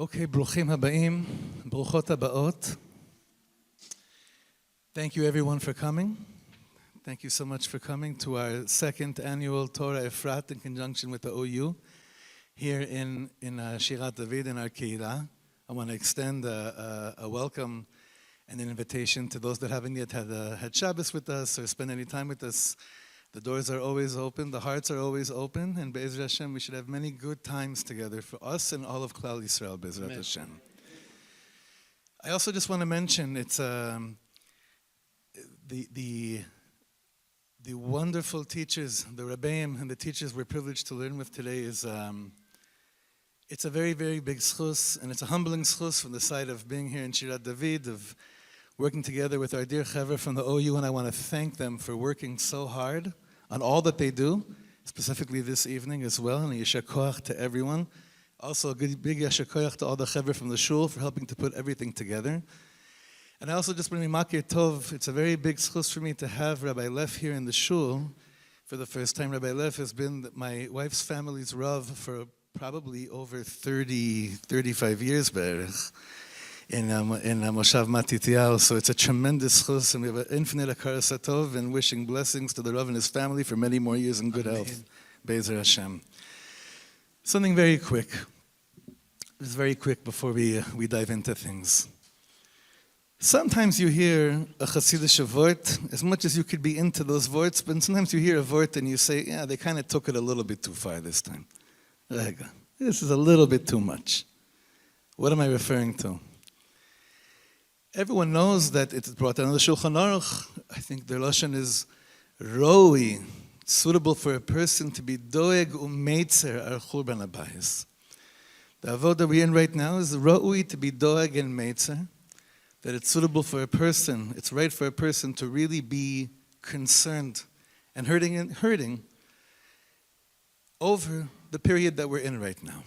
Okay, ברוכים הבאים, ברוכות הבאות. Thank you everyone for coming. Thank you so much for coming to our second annual Torah Efrat in conjunction with the OU here in Shirat David in our Keilah. I want to extend a welcome and an invitation to those that haven't yet had Shabbos with us or spent any time with us. The doors are always open, the hearts are always open, and Be'ezrat Hashem, we should have many good times together for us and all of Klal Yisrael, Be'ezrat Hashem. I also just want to mention, it's the wonderful teachers, the Rabbeim and the teachers we're privileged to learn with today is, it's a very, very big schus, and it's a humbling schus from the side of being here in Shirat David, of working together with our dear Chaver from the OU, and I want to thank them for working so hard on all that they do, specifically this evening as well, and yashar koach to everyone. Also a big yashar koach to all the Chaver from the shul for helping to put everything together. And I also just bring me makir tov. It's a very big schus for me to have Rabbi Lev here in the shul for the first time. Rabbi Lev has been my wife's family's Rav for probably over 35 years, Be'erich. In Moshav Matityahu, so it's a tremendous chus, and we have an infinite hakaras hatov and wishing blessings to the Rav and his family for many more years in good health. Be'ezrat Hashem. Something very quick. Just very quick before we dive into things. Sometimes you hear a Hasidic vort, as much as you could be into those vorts, but sometimes you hear a vort and you say, yeah, they kind of took it a little bit too far this time. This is a little bit too much. What am I referring to? Everyone knows that it's brought down in the Shulchan Aruch. I think their lashon is roi, suitable for a person to be doeg umeitzer al churban habayis. The avodah we're in right now is roi, to be doeg and meitzer, that it's suitable for a person, it's right for a person to really be concerned and hurting over the period that we're in right now.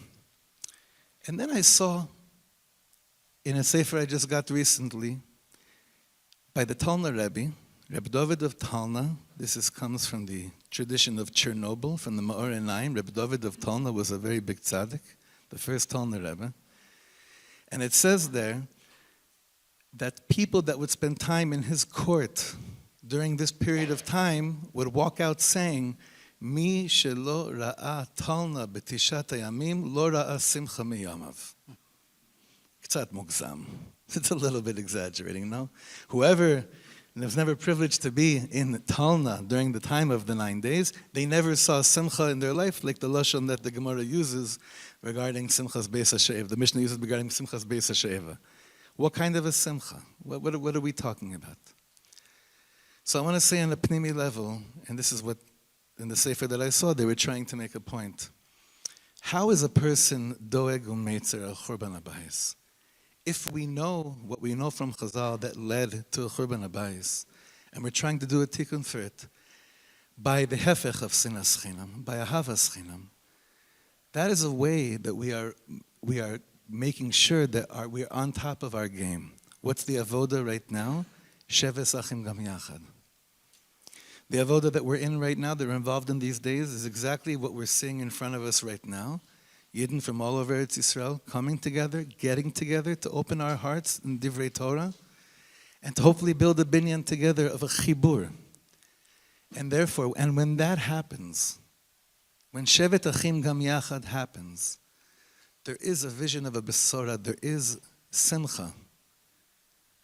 And then I saw in a sefer I just got recently, by the Talna Rabbi, Rabbi David of Talna. This comes from the tradition of Chernobyl, from the Ma'or Einayim. Rabbi David of Talna was a very big tzaddik, the first Talna Rabbi. And it says there that people that would spend time in his court during this period of time would walk out saying, Mi shelo ra'a Talna b'tishat hayamim lo ra'a simcha miyamav. It's a little bit exaggerating, no? Whoever was never privileged to be in Talna during the time of the 9 days, they never saw simcha in their life, like the lashon that the Gemara uses regarding simchas beis ha'she'eva. The Mishnah uses regarding simchas beis ha'she'eva. What kind of a simcha? What are we talking about? So I want to say on a pnimi level, and this is what, in the sefer that I saw, they were trying to make a point. How is a person doeg umeitzer al churban habayis? If we know what we know from Chazal that led to a Churban Habayis, and we're trying to do a tikkun for it, by the hefech of sinas chinam, by ahavas chinam, that is a way that we are making sure that we're on top of our game. What's the avoda right now? Sheves achim gam yachad. The avoda that we're in right now, that we're involved in these days, is exactly what we're seeing in front of us right now. Yidden from all over Eretz Yisrael coming together, getting together to open our hearts in Divrei Torah, and to hopefully build a binyan together of a chibur. And therefore, and when that happens, when Shevet Achim Gam Yachad happens, there is a vision of a besora, there is simcha.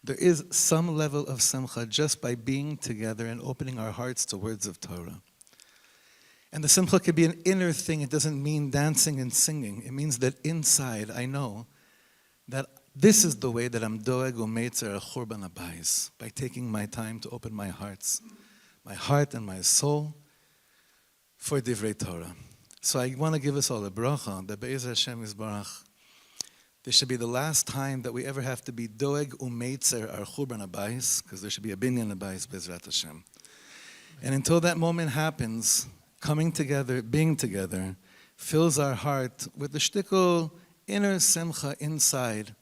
There is some level of simcha just by being together and opening our hearts to words of Torah. And the simcha could be an inner thing. It doesn't mean dancing and singing. It means that inside I know that this is the way that I'm doeg umeitzer al churban habayis, by taking my time to open my heart and my soul for Divrei Torah. So I want to give us all a bracha that Be'ezrat Hashem Yisbarach, this should be the last time that we ever have to be doeg umeitzer al churban habayis, because there should be a binyan habayis Be'ezrat Hashem. And until that moment happens, coming together, being together, fills our heart with the shtickle inner simcha inside,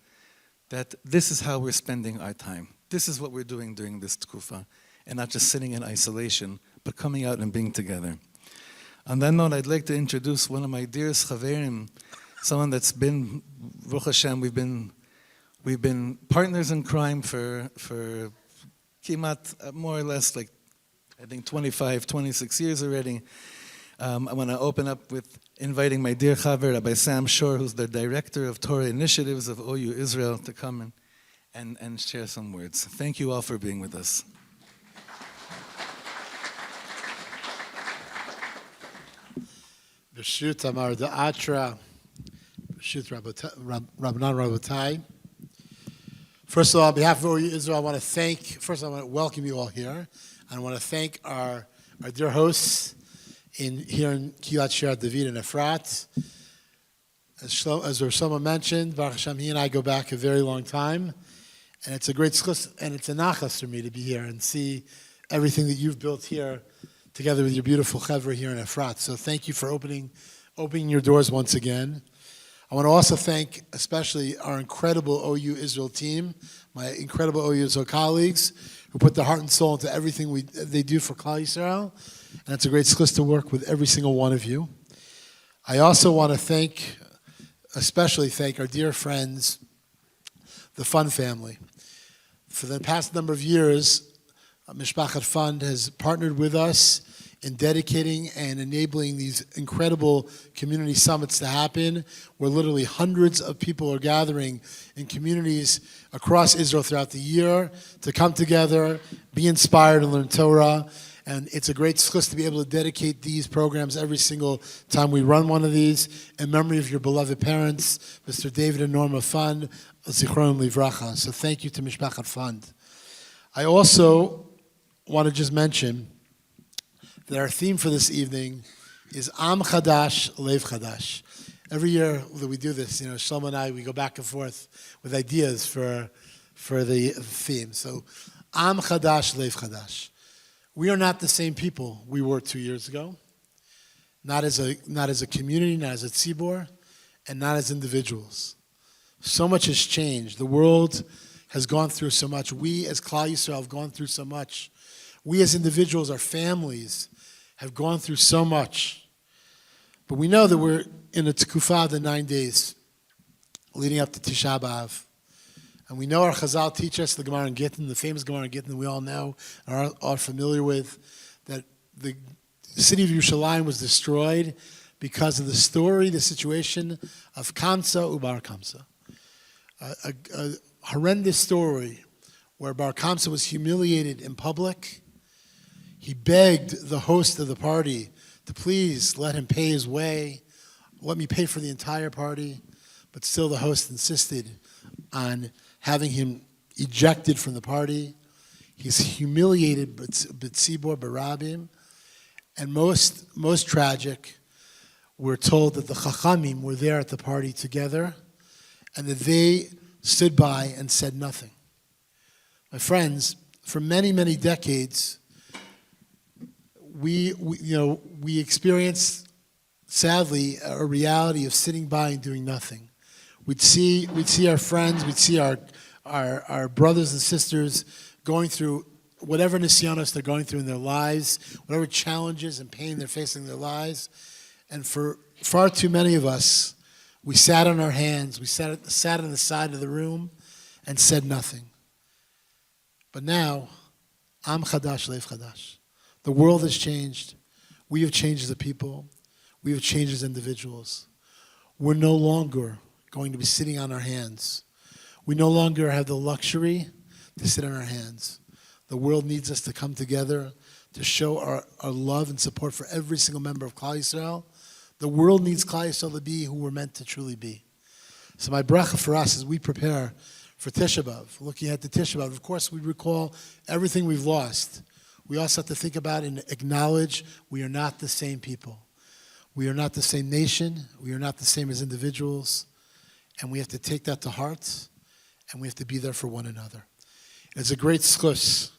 that this is how we're spending our time. This is what we're doing during this tkufa, and not just sitting in isolation, but coming out and being together. On that note, I'd like to introduce one of my dearest chaverim someone that's been, Baruch Hashem, we've been partners in crime for kimat, more or less, like, I think 25, 26 years already. I want to open up with inviting my dear Chaver, Rabbi Shor, who's the director of Torah initiatives of OUisrael, to come and share some words. Thank you all for being with us. B'shut Amar Da'atra, B'shut Rabbanan Rabotai. First of all, on behalf of OUisrael, I want to welcome you all here. I want to thank our dear hosts here in Kilat Shir David and Efrat. As Shlomo mentioned, Baruch Hashem, he and I go back a very long time. And it's a great schus, and it's a nachas for me to be here and see everything that you've built here together with your beautiful chevra here in Efrat. So thank you for opening your doors once again. I want to also thank especially our incredible OUisrael team, my incredible OUisrael colleagues, who put their heart and soul into everything they do for Klal Yisrael. And it's a great schus to work with every single one of you. I also want to especially thank our dear friends, the Fund family. For the past number of years, Mishpachat Fund has partnered with us in dedicating and enabling these incredible community summits to happen, where literally hundreds of people are gathering in communities across Israel throughout the year to come together, be inspired, and learn Torah. And it's a great schus to be able to dedicate these programs every single time we run one of these in memory of your beloved parents, Mr. David and Norma Fund, Zichronim Livracha. So thank you to Mishpachat Fund. I also want to just mention that our theme for this evening is Am Chadash, Lev Chadash. Every year that we do this, Shlomo and I, we go back and forth with ideas for the theme. So Am Chadash, Lev Chadash. We are not the same people we were 2 years ago, not as a community, not as a tzibor, and not as individuals. So much has changed. The world has gone through so much. We as Klal Yisrael have gone through so much. We as individuals, our families, have gone through so much. But we know that we're in a tekufa, the 9 days leading up to Tisha B'Av. And we know our Chazal teach us, the Gemara in Gittin, the famous Gemara in Gittin that we all know and are familiar with, that the city of Yerushalayim was destroyed because of the story, the situation of Kamsa u'Bar Kamsa. A horrendous story where Bar Kamsa was humiliated in public. He begged the host of the party to please let him pay his way, let me pay for the entire party, but still the host insisted on having him ejected from the party. He's humiliated b'tzibor b'rabim. And most tragic, we're told that the Chachamim were there at the party together and that they stood by and said nothing. My friends, for many, many decades, we experienced, sadly, a reality of sitting by and doing nothing. We'd see our friends, we'd see our brothers and sisters going through whatever nisyanos they're going through in their lives, whatever challenges and pain they're facing in their lives. And for far too many of us, we sat on our hands, we sat on the side of the room and said nothing. But now, Am Chadash, Lev Chadash. The world has changed. We have changed as a people. We have changed as individuals. We're no longer going to be sitting on our hands. We no longer have the luxury to sit on our hands. The world needs us to come together to show our love and support for every single member of Klal Yisrael. The world needs Klal Yisrael to be who we're meant to truly be. So my bracha for us as we prepare for Tisha B'Av, looking at the Tisha B'Av, of course we recall everything we've lost. We also have to think about and acknowledge we are not the same people. We are not the same nation. We are not the same as individuals. And we have to take that to heart, and we have to be there for one another. It's a great schus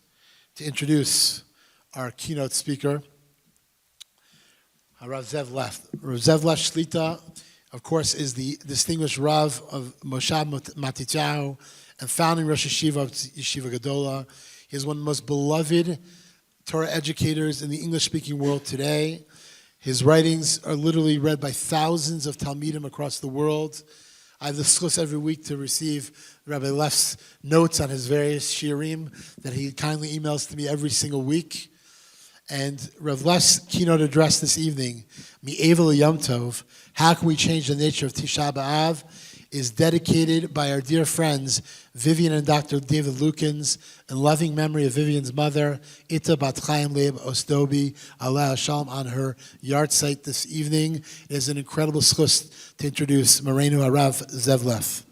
to introduce our keynote speaker, Rav Zev Leff. Rav Zev Leff Shlita, of course, is the distinguished Rav of Moshav Matityahu and founding Rosh Yeshiva of Yeshiva Gedola. He is one of the most beloved Torah educators in the English-speaking world today. His writings are literally read by thousands of Talmidim across the world. I have the schus every week to receive Rabbi Leff's notes on his various shiurim that he kindly emails to me every single week. And Rav Leff's keynote address this evening, Mi'evel Yom Tov, How Can We Change the Nature of Tisha B'Av, is dedicated by our dear friends Vivian and Dr. David Lukens in loving memory of Vivian's mother, Ita Bat Chaim Leib Ostobi, Allah Shalom, on her yard site this evening. It is an incredible schus to introduce Morenu Harav Zev Leff.